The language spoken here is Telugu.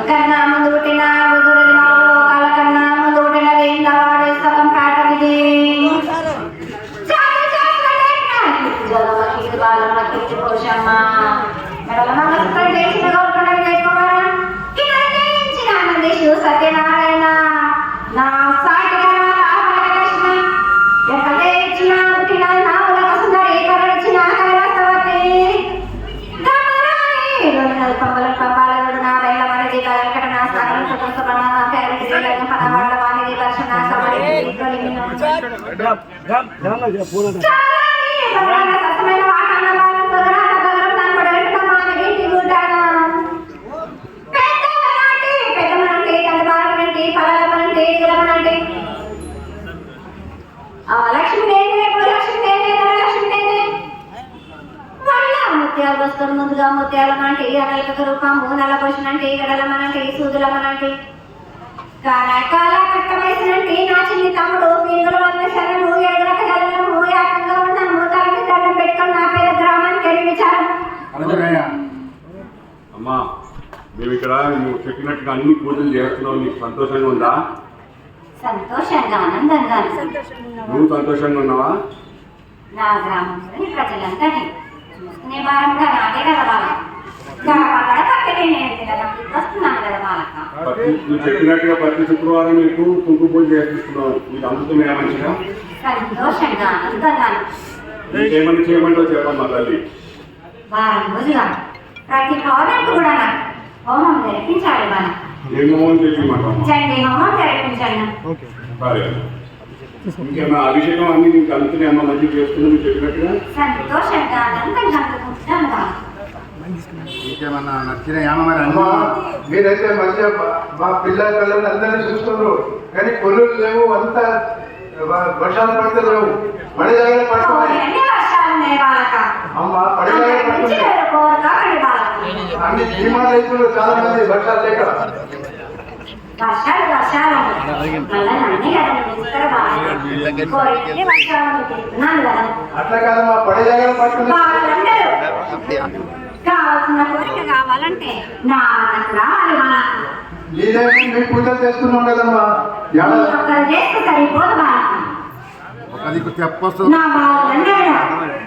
కన్నా ముందు పుట్టిన బుద్ధుడి లోకాల కన్నా ముందు పుట్టిన వేందవాడు సగం కాటమిది బాలమ్మ కీర్తి పురుషమ్మ సత్యనారాయణ నా సాటి ఎక్కడే ఇచ్చిన పుట్టిన నావుల సుందరి కరచిన కైలాసవతి పంబల పంపాలడు నా బయల మనది కలకట నా సకల సుఖసుఖన నా కైరటి జగన్ పనవాడ వాణి దర్శన సమరి కలిగిన సత్యమైన వాటాన వారు తగరాట తగరం తనపడేట మానవి తిగుటాన పెద్దమనంటే కందబారమనంటే ఫలమనంటే ఇగలమనంటే లక్ష్మీదేవి లక్ష్మీదేవి లక్ష్మీదేవి వాళ్ళ ముత్యాలు వస్తారు ముందుగా ముత్యాలమంటే అడలక రూపము నల్లబోసినంటే గడలమనంటే సూదులమనంటే కాల కాల కట్ట వయసునంటే నా చిన్ని తమ్ముడు పీరుగుల వల్ల శరణు ఎదురక జలము ఏకంగా ఉన్నాము తలకి దండం పెట్టుకుని నా పేద గ్రామానికి వెళ్ళి విచారం అమ్మా మేము ఇక్కడ నువ్వు చెప్పినట్టుగా అన్ని పూజలు చేస్తున్నావు నీకు సంతోషంగా ఉందా? సంతోషంగా ఆనందంగా నువ్వు సంతోషంగా ఉన్నావా? నా గ్రామంలోని ప్రజలంతా చూసుకునే వారంగా నాదే కదా బాలక నువ్వు చెప్పినట్టుగా ప్రతి శుక్రవారం నీకు కుంకుమ పూజ చేస్తున్నావు. నీకు అందుతున్నాయా మంచిగా? సంతోషంగా ఆనందంగా ఇంకేమన్నా చేయమంటావు చెప్పమ్మా తల్లి. వారం రోజుగా ప్రతి పౌరులకు కూడా హోమం జరిపించాలి బాల. ఏం హోమం తెలియమంటావు? చండీ హోమం జరిపించాలి. సరే ఇంకేమన్నా అభిషేకం అన్ని నీకు అందుతున్నాయి అమ్మ మంచిగా చేసుకుని నువ్వు చెప్పినట్టుగా? సంతోషంగా ఆనందంగా అనుకుంటున్నాను. ఇంకేమన్నా నచ్చినాయా మరి? అమ్మా మీరైతే మంచిగా మా పిల్లలు అందరినీ చూస్తున్నారు, కానీ పొల్లులు లేవు, అంతా వర్షాలు పడితే లేవు, పడి జాగ్రత్త పడుతున్నాయి. అమ్మా పడి జాగ్రత్త పడుతున్నాయి. అన్ని ధీమాలు అవుతున్నారు చాలా మంది వర్షాలు లేక. అట్లా కాదమ్మా పడి జాగ్రత్త పడుతున్నాయి. కావాల్సిన కోరిక కావాలంటే మీ పూజలు చేస్తున్నాం కదమ్మా, చేస్తే సరిపోదు చెప్పొస్తుంది.